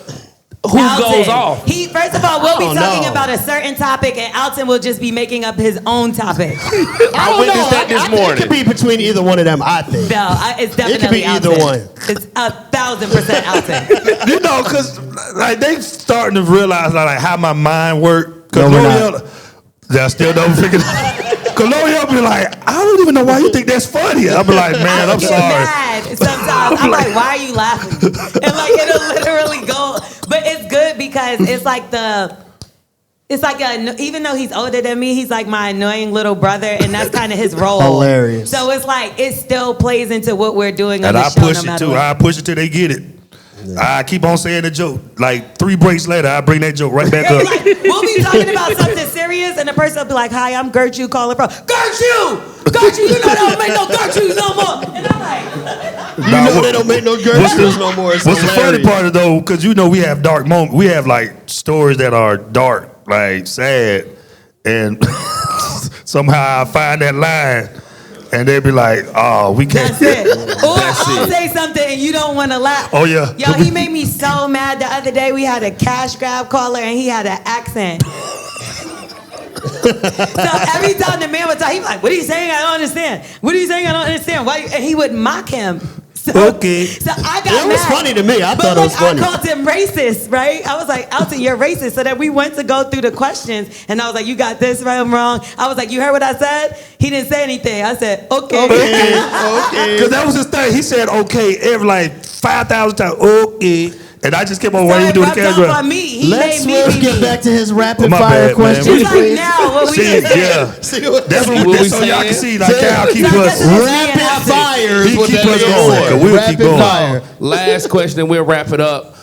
who Alton. goes off? First of all, we'll be Oh, talking no. about a certain topic, and Alton will just be making up his own topic. I witnessed that this It morning. could be between either one of them, I think. No, it's definitely It could be either Alton. one. It's 1,000% Alton. You know, because like they starting to realize like how my mind work. No, Because we're L'Oreal, they still don't figure it out. Because L'Oreal be like, I don't even know why you think that's funny. I'll be like, man, I'm get sorry. mad sometimes. I'm like, why are you laughing? And like it'll literally go, but it's good because it's like even though he's older than me, he's like my annoying little brother, and that's kind of his role. Hilarious. So it's like it still plays into what we're doing on And the I show. push no it matter too. what. I push it till they get it. I keep on saying the joke. Like 3 breaks later, I bring that joke right back up. Like, we'll be talking about something serious, and the person will be like, "Hi, I'm Gertrude calling from Gertrude, you know they don't make no Gertrudes no more." And I'm like, You know they don't make no Gertrudes no more. It's What's the funny hilarious. part of though? Because you know we have dark moments. We have like stories that are dark, like sad, and somehow I find that line, and they be like, "Oh, we can't." that's it. Or I'll say something and you don't want to laugh. Oh, yeah. Yo, he made me so mad the other day. We had a cash grab caller and he had an accent. So every time the man would talk, he'd be like, "What are you saying? I don't understand. What are you saying? I don't understand." Why? And he would mock him. So, Okay. So I got It was mad. funny to me. I But thought it was like, funny. I called him racist, right? I was like, Alton, you're racist. So then we went to go through the questions, and I was like, you got this right, I'm wrong. I was like, you heard what I said? He didn't say anything. I said, okay. Okay. Because that was his thing. He said, okay, every like 5,000 times, okay. And I just kept on So waiting it to do the rubbed off camera. on me. He Let's made me get back to his rapid Oh, my fire bad, man. questions, It's like please. now what we See, just did. yeah. See what That's what What we we so y'all can saying? see. Like, Cal keep So I us. guess it's- Rapid fire is He what keep that us is. going, 'cause we'll Rapid keep going. fire. Last question, we'll wrap it up.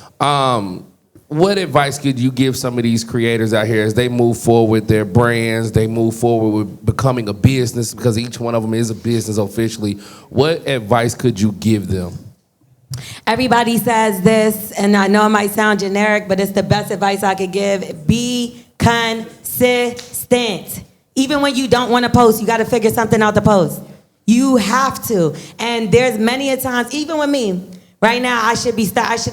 What advice could you give some of these creators out here as they move forward with their brands, they move forward with becoming a business, because each one of them is a business officially. What advice could you give them? Everybody says this, and I know it might sound generic, but it's the best advice I could give. Be consistent. Even when you don't want to post, you got to figure something out to post. You have to. And there's many a times, even with me, right now I should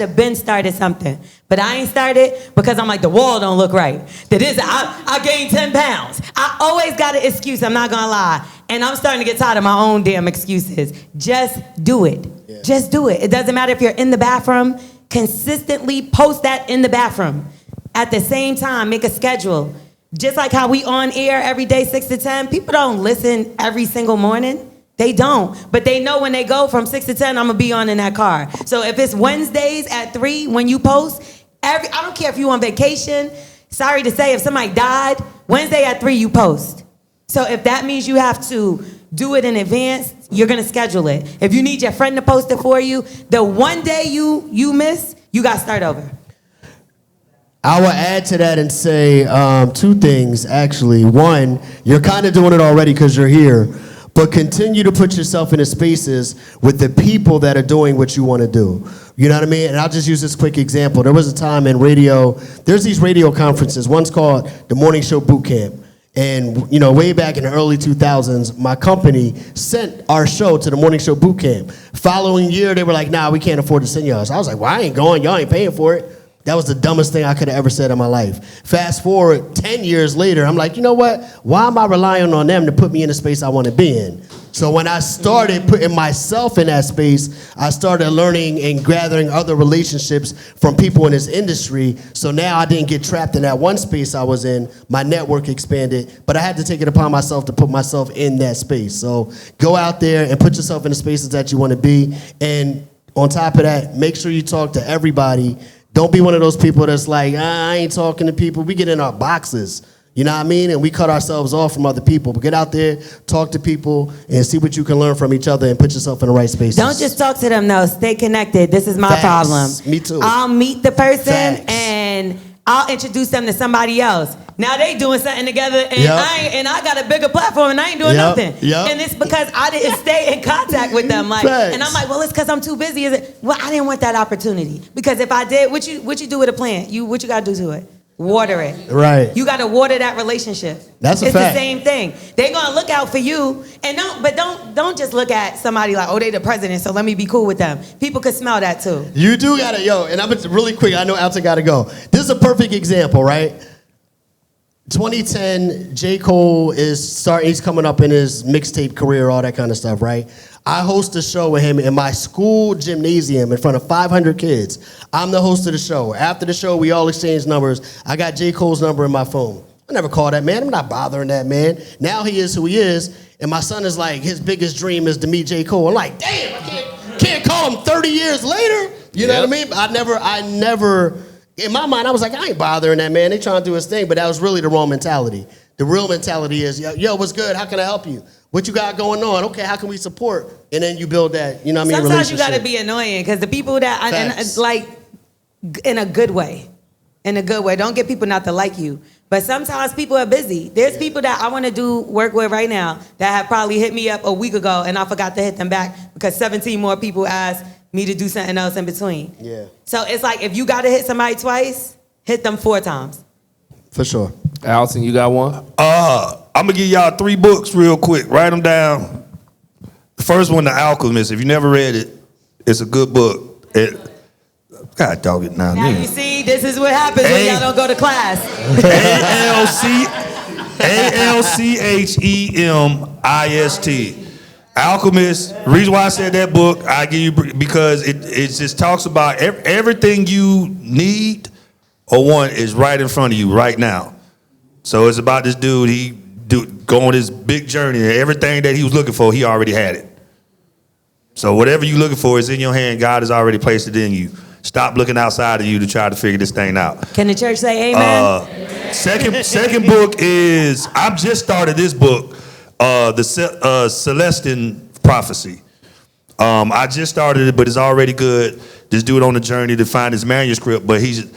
have been started something, but I ain't started because I'm like, the wall don't look right. I gained 10 pounds. I always got an excuse, I'm not gonna lie. And I'm starting to get tired of my own damn excuses. Just do it. Yeah. Just do it. It doesn't matter if you're in the bathroom, consistently post that in the bathroom. At the same time, make a schedule. Just like how we on air every day, 6 to 10, people don't listen every single morning. They don't, but they know when they go from 6 to 10, I'm gonna be on in that car. So if it's Wednesdays at 3 when you post, I don't care if you on vacation. Sorry to say, if somebody died, Wednesday at 3 you post. So if that means you have to do it in advance, you're gonna schedule it. If you need your friend to post it for you, the one day you miss, you gotta start over. I will add to that and say 2 things, actually. One, you're kind of doing it already because you're here, but continue to put yourself in the spaces with the people that are doing what you want to do. You know what I mean? And I'll just use this quick example. There was a time in radio, there's these radio conferences. One's called the Morning Show Boot Camp. And, you know, way back in the early 2000s, my company sent our show to the morning show boot camp. Following year, they were like, nah, we can't afford to send y'all. So I was like, well, I ain't going. Y'all ain't paying for it. That was the dumbest thing I could have ever said in my life. Fast forward 10 years later, I'm like, you know what? Why am I relying on them to put me in the space I want to be in? So when I started putting myself in that space, I started learning and gathering other relationships from people in this industry. So now I didn't get trapped in that one space I was in. My network expanded, but I had to take it upon myself to put myself in that space. So go out there and put yourself in the spaces that you want to be. And on top of that, make sure you talk to everybody. Don't be one of those people that's like, I ain't talking to people. We get in our boxes. You know what I mean? And we cut ourselves off from other people. But get out there, talk to people, and see what you can learn from each other and put yourself in the right spaces. Don't just talk to them, though. Stay connected. This is my problem. Me too. I'll meet the person, Facts. and I'll introduce them to somebody else. Now they doing something together, and I got a bigger platform, and I ain't doing nothing. And it's because I didn't stay in contact with them. Like, and I'm like, well, it's because I'm too busy. Is it? Well, I didn't want that opportunity, because if I did, what you do with a plant? What you got to do to it? Water it. Right. You got to water that relationship. That's a it's fact. the same thing. They're gonna look out for you, and don't just look at somebody like, oh, they the president, so let me be cool with them. People could smell that too. You do gotta, and I'm really quick. I know Alton gotta go. This is a perfect example, right? 2010, J. Cole he's coming up in his mixtape career, all that kind of stuff, right? I host a show with him in my school gymnasium in front of 500 kids. I'm the host of the show. After the show, we all exchange numbers. I got J. Cole's number in my phone. I never call that man. I'm not bothering that man. Now he is who he is, and my son is like, his biggest dream is to meet J. Cole. I'm like, damn, I can't call him 30 years later. You know what I mean? I never, in my mind, I was like, I ain't bothering that man. They trying to do his thing, but that was really the wrong mentality. The real mentality is, yo, what's good? How can I help you? What you got going on? Okay, how can we support? And then you build that, you know what I mean, Sometimes relationship. you got to be annoying, because the people that, and it's like, in a good way. In a good way. Don't get people not to like you. But sometimes people are busy. There's people that I want to do work with right now that have probably hit me up a week ago, and I forgot to hit them back because 17 more people asked me to do something else in between. Yeah. So it's like, if you got to hit somebody twice, hit them 4 times. For sure. Alton, you got one? I'm gonna give y'all 3 books real quick. Write them down. The first one, The Alchemist. If you never read it, it's a good book. God dog it now. Now you see, this is what happens when y'all don't go to class. ALCHEMIST. Alchemist. Reason why I said that book, I give you because it just talks about everything you need or want is right in front of you right now. So it's about this dude. He go on this big journey, and everything that he was looking for, he already had it. So whatever you're looking for is in your hand. God has already placed it in you. Stop looking outside of you to try to figure this thing out. Can the church say amen? Second book is, I've just started this book, the Celestine Prophecy. I just started it, but it's already good. This dude on the journey to find his manuscript, but he's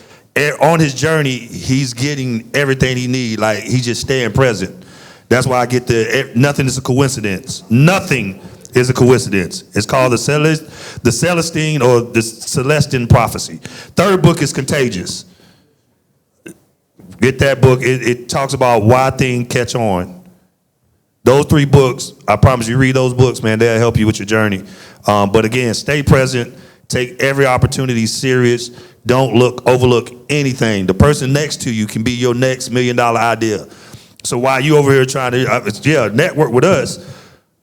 on his journey, he's getting everything he needs. Like, he's just staying present. That's why I get nothing is a coincidence. Nothing is a coincidence. It's called the Celestine or the Celestine Prophecy. Third book is Contagious. Get that book. It talks about why things catch on. Those 3 books, I promise you, read those books, man. They'll help you with your journey. But again, stay present. Take every opportunity serious. Don't overlook anything. The person next to you can be your next $1 million idea. So while you over here trying to, network with us,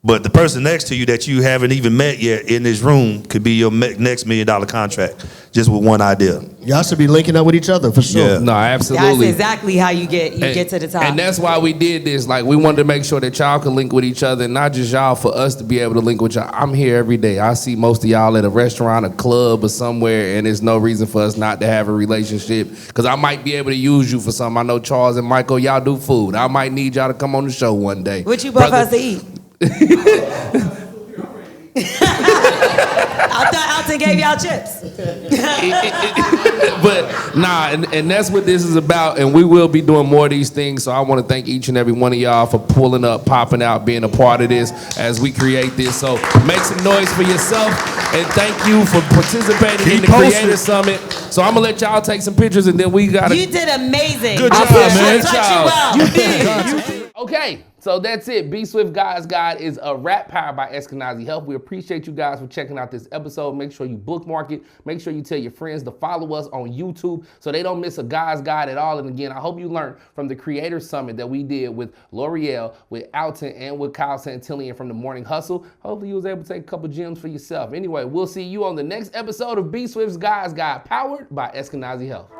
but the person next to you that you haven't even met yet in this room could be your next $1 million contract, just with one idea. Y'all should be linking up with each other for sure. Yeah. No, absolutely. That's exactly how you get to the top. And that's why we did this. Like, we wanted to make sure that y'all could link with each other, and not just y'all, for us to be able to link with y'all. I'm here every day. I see most of y'all at a restaurant, a club, or somewhere, and there's no reason for us not to have a relationship, because I might be able to use you for something. I know Charles and Michael, y'all do food. I might need y'all to come on the show one day. What you both us to eat? I thought Alton gave y'all chips. But nah, and that's what this is about, and we will be doing more of these things. So I want to thank each and every one of y'all for pulling up, popping out, being a part of this as we create this. So make some noise for yourself, and tend you for participating in the Creator Summit. So I'm gonna let y'all take some pictures, and then we gotta. You did amazing. Good job, man. I taught you well. You did. You did. Okay, so that's it. Be Swift Guys Guide is a wrap powered by Eskenazi Health. We appreciate you guys for checking out this episode. Make sure you bookmark it. Make sure you tell your friends to follow us on YouTube so they don't miss a Guys Guide at all. And again, I hope you learned from the Creator Summit that we did with L'Oreal, with Alton, and with Kyle Santillian from the Morning Hustle. Hopefully you was able to take a couple gems for yourself. Anyway, we'll see you on the next episode of Be Swift's Guys Guide, powered by Eskenazi Health.